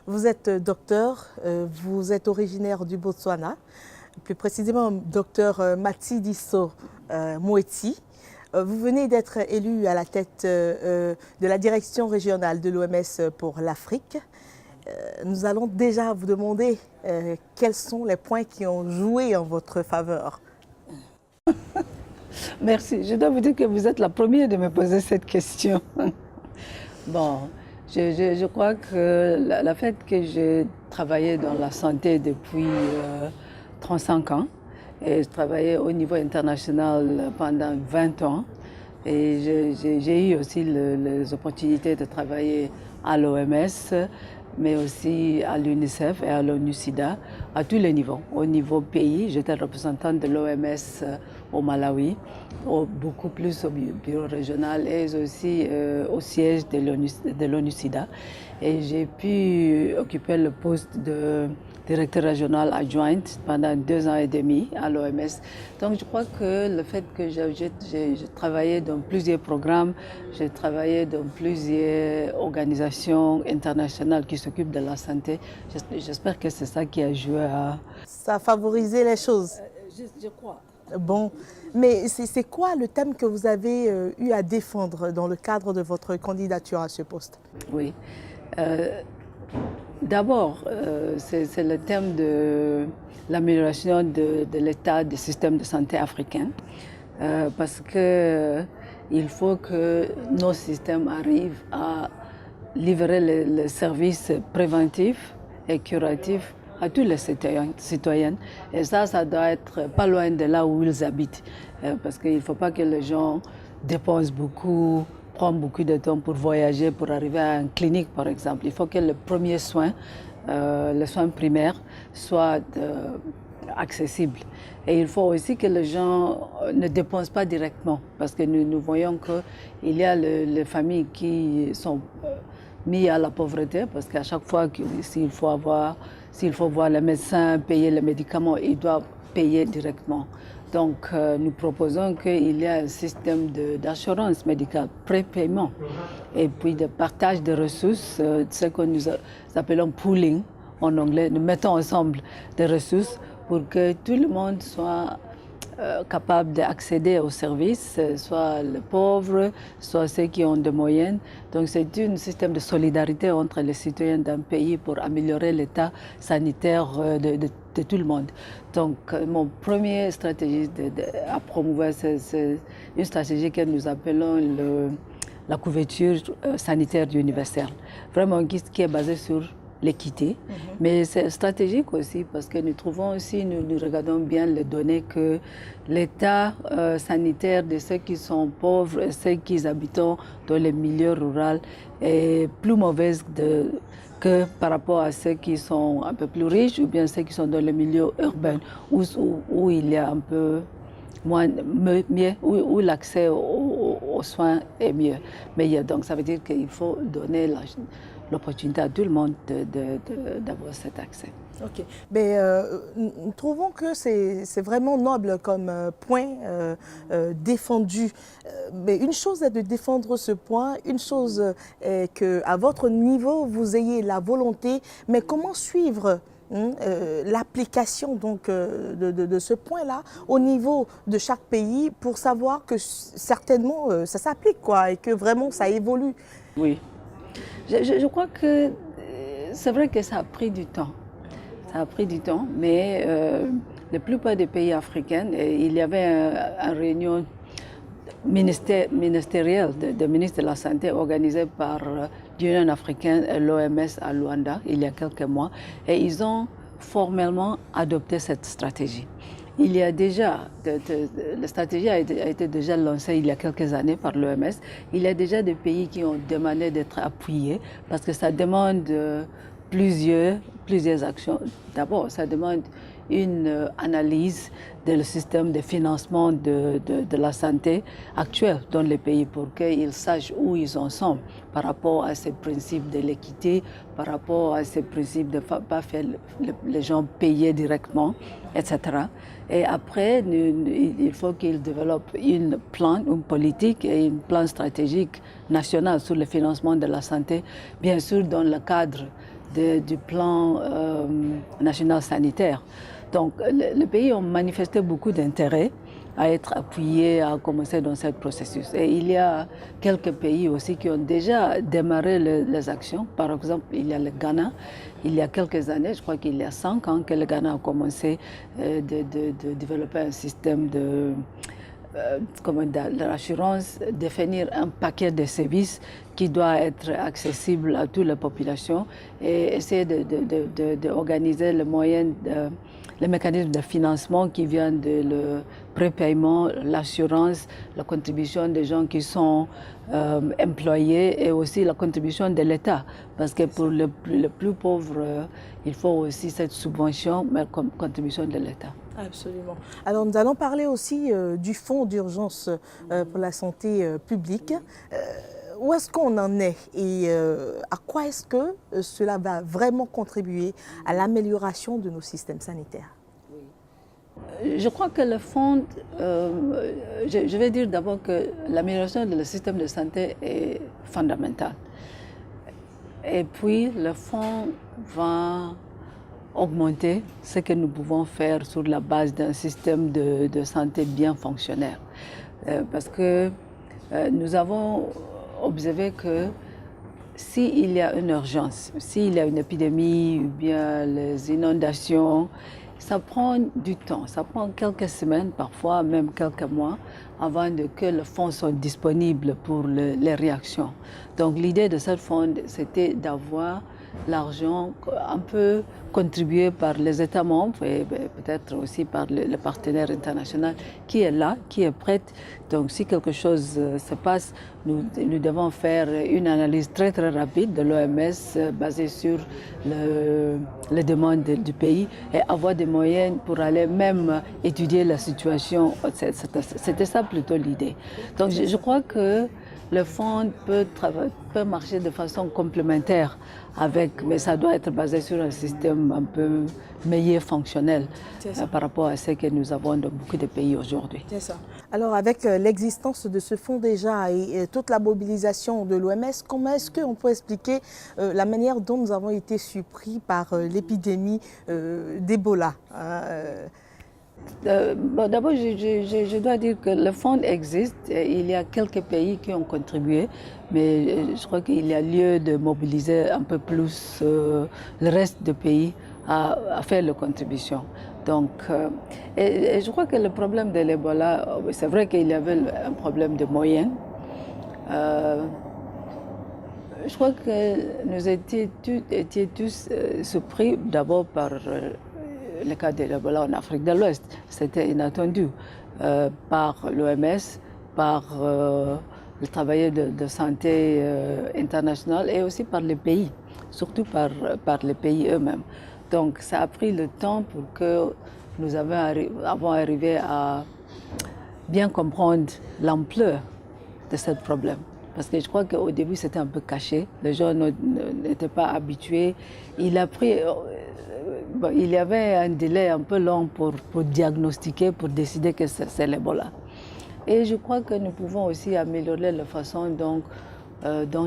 Vous êtes docteur, vous êtes originaire du Botswana, plus précisément docteur Matshidiso Moeti. Vous venez d'être élu à la tête de la direction régionale de l'OMS pour l'Afrique. Nous allons déjà vous demander quels sont les points qui ont joué en votre faveur. Merci. Je dois vous dire que vous êtes la première de me poser cette question. Bon, je crois que le fait que j'ai travaillé dans la santé depuis 35 ans et je travaillais au niveau international pendant 20 ans et j'ai eu aussi les opportunités de travailler à l'OMS, mais aussi à l'UNICEF et à l'ONU-SIDA, à tous les niveaux. Au niveau pays, j'étais représentante de l'OMS au Malawi, beaucoup plus au bureau régional et aussi au siège de l'ONU-SIDA. Et j'ai pu occuper le poste de directeur régional adjointe pendant 2 ans et demi à l'OMS. Donc je crois que le fait que j'ai travaillé dans plusieurs programmes, j'ai travaillé dans plusieurs organisations internationales qui s'occupent de la santé, j'espère que c'est ça qui a joué à... Ça a favorisé les choses. Je crois. Bon, mais c'est quoi le thème que vous avez eu à défendre dans le cadre de votre candidature à ce poste? Oui. D'abord, c'est le thème de l'amélioration de l'état du système de santé africain, parce qu'il faut que nos systèmes arrivent à livrer les services préventifs et curatifs à tous les citoyens. Et ça doit être pas loin de là où ils habitent, parce qu'il ne faut pas que les gens dépensent beaucoup, prendre beaucoup de temps pour voyager, pour arriver à une clinique par exemple. Il faut que le premier soin, les soins primaires, soient accessibles. Et il faut aussi que les gens ne dépensent pas directement, parce que nous voyons qu'il y a les familles qui sont mises à la pauvreté, parce qu'à chaque fois s'il faut voir le médecin, payer les médicaments, ils doivent payer directement. Donc, nous proposons qu'il y ait un système d'assurance médicale, pré-paiement, et puis de partage de ressources, ce que nous appelons pooling en anglais. Nous mettons ensemble des ressources pour que tout le monde soit capable d'accéder aux services, soit les pauvres, soit ceux qui ont des moyens. Donc c'est un système de solidarité entre les citoyens d'un pays pour améliorer l'état sanitaire de tout le monde. Donc mon première stratégie à promouvoir, c'est une stratégie que nous appelons la couverture sanitaire universelle, vraiment qui est basée sur l'équité, mais c'est stratégique aussi parce que nous trouvons aussi, nous regardons bien les données que l'état sanitaire de ceux qui sont pauvres et ceux qui habitent dans les milieux ruraux est plus mauvaise que par rapport à ceux qui sont un peu plus riches ou bien ceux qui sont dans les milieux urbains où il y a un peu mieux, où l'accès aux soins est mieux. Mais donc ça veut dire qu'il faut donner l'opportunité à tout le monde d'avoir cet accès. Ok, mais nous trouvons que c'est vraiment noble comme point défendu. Mais une chose est de défendre ce point, une chose est qu'à votre niveau, vous ayez la volonté, mais comment suivre l'application donc de ce point-là au niveau de chaque pays pour savoir que certainement ça s'applique quoi et que vraiment ça évolue? Oui. Je crois que c'est vrai que ça a pris du temps. Ça a pris du temps, mais la plupart des pays africains, il y avait une réunion ministérielle des ministres de la Santé organisée par l'Union africaine et l'OMS à Luanda il y a quelques mois, et ils ont formellement adopté cette stratégie. Il y a déjà, la stratégie a été déjà lancée il y a quelques années par l'OMS. Il y a déjà des pays qui ont demandé d'être appuyés parce que ça demande plusieurs actions. D'abord, ça demande une analyse du système de financement de la santé actuel dans les pays pour qu'ils sachent où ils en sont par rapport à ces principes de l'équité, par rapport à ces principes de ne pas faire les gens payer directement, etc. Et après, il faut qu'ils développent une politique et un plan stratégique national sur le financement de la santé, bien sûr dans le cadre du plan national sanitaire. Donc les pays ont manifesté beaucoup d'intérêt à être appuyés, à commencer dans ce processus. Et il y a quelques pays aussi qui ont déjà démarré les actions. Par exemple, il y a le Ghana. Il y a quelques années, je crois qu'il y a 5 ans, que le Ghana a commencé de développer un système de l'assurance, définir un paquet de services qui doit être accessible à toute la population et essayer d'organiser les mécanismes de financement qui viennent de le prépaiement, l'assurance, la contribution des gens qui sont employés et aussi la contribution de l'État. Parce que pour les plus pauvres, il faut aussi cette subvention, mais comme contribution de l'État. Absolument. Alors nous allons parler aussi du fonds d'urgence pour la santé publique. Où est-ce qu'on en est et à quoi est-ce que cela va vraiment contribuer à l'amélioration de nos systèmes sanitaires? Je crois que le fonds, je vais dire d'abord que l'amélioration du système de santé est fondamentale. Et puis le fonds va augmenter ce que nous pouvons faire sur la base d'un système de santé bien fonctionnel. Parce que nous avons observé que s'il y a une urgence, s'il y a une épidémie ou bien les inondations, ça prend du temps, ça prend quelques semaines, parfois même quelques mois, avant que le fonds soit disponible pour les réactions. Donc l'idée de ce fonds, c'était d'avoir l'argent un peu contribué par les États membres et peut-être aussi par le partenaire international qui est là, qui est prêt. Donc si quelque chose se passe, nous devons faire une analyse très rapide de l'OMS basée sur les demandes du pays et avoir des moyens pour aller même étudier la situation. C'était ça plutôt l'idée. Donc je crois que le fonds peut marcher de façon complémentaire mais ça doit être basé sur un système un peu meilleur fonctionnel par rapport à ce que nous avons dans beaucoup de pays aujourd'hui. C'est ça. Alors avec l'existence de ce fonds déjà et toute la mobilisation de l'OMS, comment est-ce qu'on peut expliquer la manière dont nous avons été surpris par l'épidémie d'Ebola? D'abord, je dois dire que le fonds existe. Il y a quelques pays qui ont contribué, mais je crois qu'il y a lieu de mobiliser un peu plus le reste des pays à faire la contribution. Donc, et je crois que le problème de l'Ebola, c'est vrai qu'il y avait un problème de moyens. Je crois que nous étions tous surpris d'abord par le cas de l'Ebola en Afrique de l'Ouest. C'était inattendu par l'OMS, par le travailleur de santé international et aussi par les pays, surtout par les pays eux-mêmes. Donc ça a pris le temps pour que nous avons arrivé à bien comprendre l'ampleur de ce problème. Parce que je crois qu'au début, c'était un peu caché. Les gens n'étaient pas habitués. Il y avait un délai un peu long pour diagnostiquer, pour décider que c'est l'Ebola. Et je crois que nous pouvons aussi améliorer la façon dont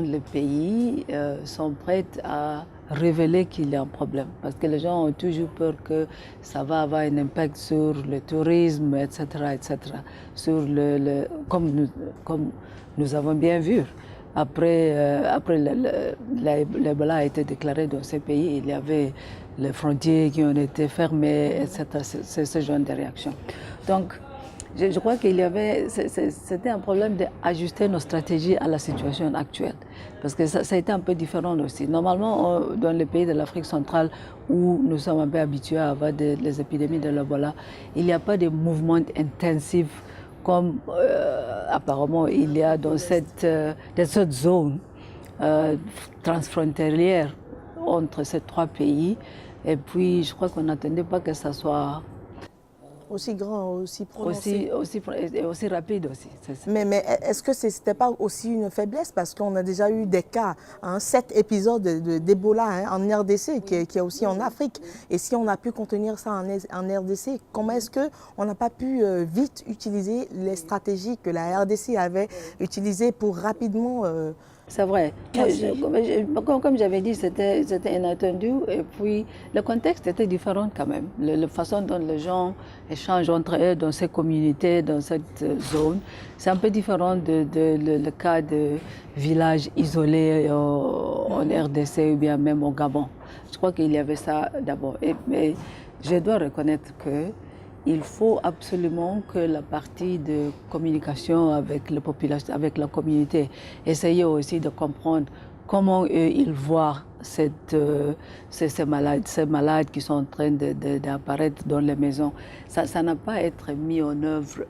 les pays sont prêts à révéler qu'il y a un problème. Parce que les gens ont toujours peur que ça va avoir un impact sur le tourisme, etc. Sur comme nous avons bien vu. Après l'Ebola a été déclaré dans ces pays, il y avait les frontières qui ont été fermées, etc. C'est ce genre de réaction. Donc, je crois c'était un problème d'ajuster nos stratégies à la situation actuelle. Parce que ça a été un peu différent aussi. Normalement, dans les pays de l'Afrique centrale, où nous sommes un peu habitués à avoir les épidémies de l'Ebola, il n'y a pas de mouvement intensif comme apparemment il y a dans cette zone transfrontalière entre ces 3 pays. Et puis, je crois qu'on n'attendait pas que ça soit aussi grand, aussi prononcé. Aussi rapide aussi. Mais est-ce que ce n'était pas aussi une faiblesse? Parce qu'on a déjà eu des cas, 7 épisodes d'Ebola en RDC, qui est aussi en Afrique. Et si on a pu contenir ça en RDC, comment est-ce qu'on n'a pas pu vite utiliser les stratégies que la RDC avait utilisées pour rapidement C'est vrai. Comme j'avais dit, c'était inattendu. Et puis, le contexte était différent quand même. La façon dont les gens échangent entre eux dans ces communautés, dans cette zone, c'est un peu différent le cas de villages isolés en RDC ou bien même au Gabon. Je crois qu'il y avait ça d'abord. Mais je dois reconnaître que il faut absolument que la partie de communication avec la population, avec la communauté, essayer aussi de comprendre comment eux, ils voient ces malades qui sont en train d'apparaître dans les maisons. Ça n'a pas à être mis en œuvre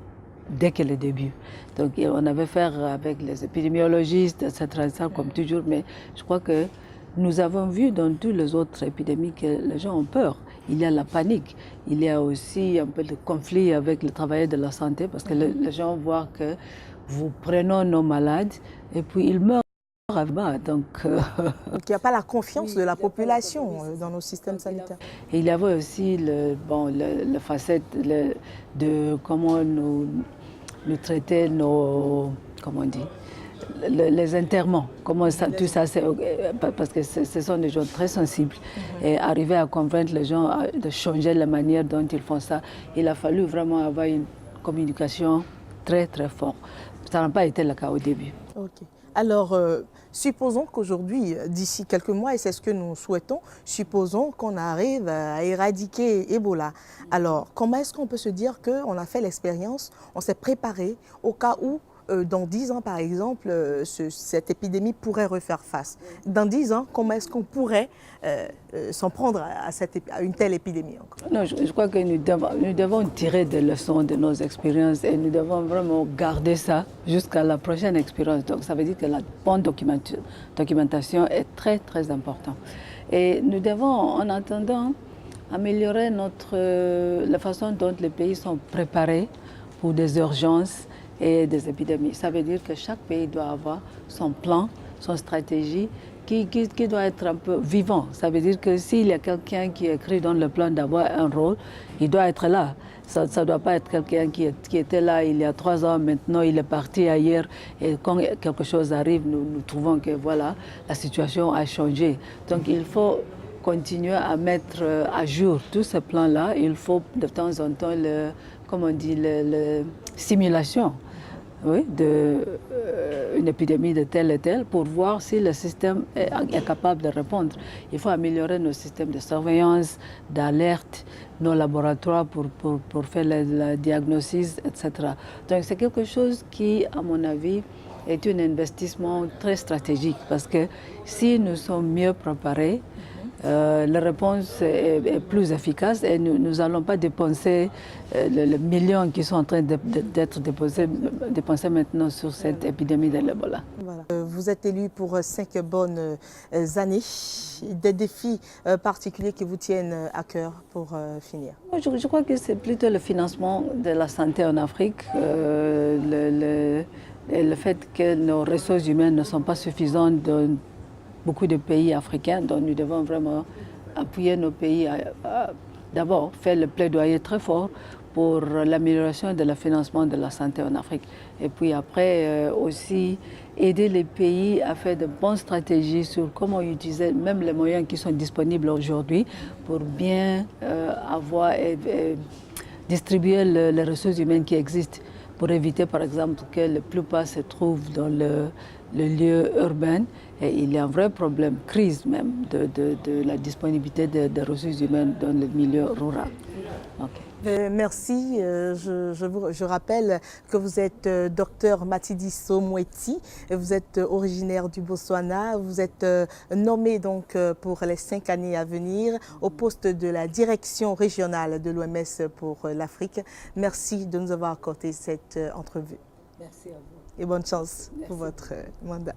dès que le début. Donc on avait affaire avec les épidémiologistes, etc., comme toujours, mais je crois que nous avons vu dans toutes les autres épidémies que les gens ont peur. Il y a la panique, il y a aussi un peu de conflit avec les travailleurs de la santé parce que les gens voient que vous prenez nos malades et puis ils meurent là-bas. Donc il n'y a pas la confiance de la population dans nos systèmes sanitaires. Et il y avait aussi le facette de comment nous traiter nos, comment on dit, les enterrements, comment ça, tout ça, parce que ce sont des gens très sensibles. Et arriver à convaincre les gens de changer la manière dont ils font ça, il a fallu vraiment avoir une communication très très forte. Ça n'a pas été le cas au début. Okay. Alors, supposons qu'aujourd'hui, d'ici quelques mois, et c'est ce que nous souhaitons, supposons qu'on arrive à éradiquer Ebola. Alors, comment est-ce qu'on peut se dire qu'on a fait l'expérience, on s'est préparé au cas où dans 10 ans, par exemple, cette épidémie pourrait refaire face. Dans 10 ans, comment est-ce qu'on pourrait s'en prendre à une telle épidémie encore? Non, je crois que nous devons tirer des leçons de nos expériences et nous devons vraiment garder ça jusqu'à la prochaine expérience. Donc ça veut dire que la bonne documentation est très, très importante. Et nous devons, en attendant, améliorer la façon dont les pays sont préparés pour des urgences et des épidémies. Ça veut dire que chaque pays doit avoir son plan, son stratégie qui doit être un peu vivant. Ça veut dire que s'il y a quelqu'un qui écrit dans le plan d'avoir un rôle, il doit être là. Ça ne doit pas être quelqu'un qui était là il y a 3 ans, maintenant il est parti ailleurs et quand quelque chose arrive, nous trouvons que voilà, la situation a changé. Donc il faut continuer à mettre à jour tous ces plans-là. Il faut de temps en temps, comme on dit, simulation. Oui, une épidémie de telle et telle pour voir si le système est capable de répondre. Il faut améliorer nos systèmes de surveillance, d'alerte, nos laboratoires pour faire le diagnostic, etc. Donc c'est quelque chose qui, à mon avis, est un investissement très stratégique parce que si nous sommes mieux préparés, la réponse est plus efficace et nous n'allons pas dépenser les millions qui sont en train d'être dépensés maintenant sur cette épidémie de l'Ebola. Voilà. Vous êtes élu pour 5 bonnes années. Des défis particuliers qui vous tiennent à cœur pour finir? Je crois que c'est plutôt le financement de la santé en Afrique, le fait que nos ressources humaines ne sont pas suffisantes dans beaucoup de pays africains, donc nous devons vraiment appuyer nos pays d'abord faire le plaidoyer très fort pour l'amélioration de le financement de la santé en Afrique. Et puis après aussi aider les pays à faire de bonnes stratégies sur comment utiliser même les moyens qui sont disponibles aujourd'hui pour bien avoir et distribuer les ressources humaines qui existent pour éviter par exemple que la plupart se trouvent dans le lieu urbain. Et il y a un vrai problème, crise même, de la disponibilité des ressources humaines dans le milieu rural. Okay. Merci. Je rappelle que vous êtes docteur Matshidiso Moeti. Vous êtes originaire du Botswana. Vous êtes nommé donc pour les 5 années à venir au poste de la direction régionale de l'OMS pour l'Afrique. Merci de nous avoir accordé cette entrevue. Merci à vous. Et bonne chance pour votre mandat.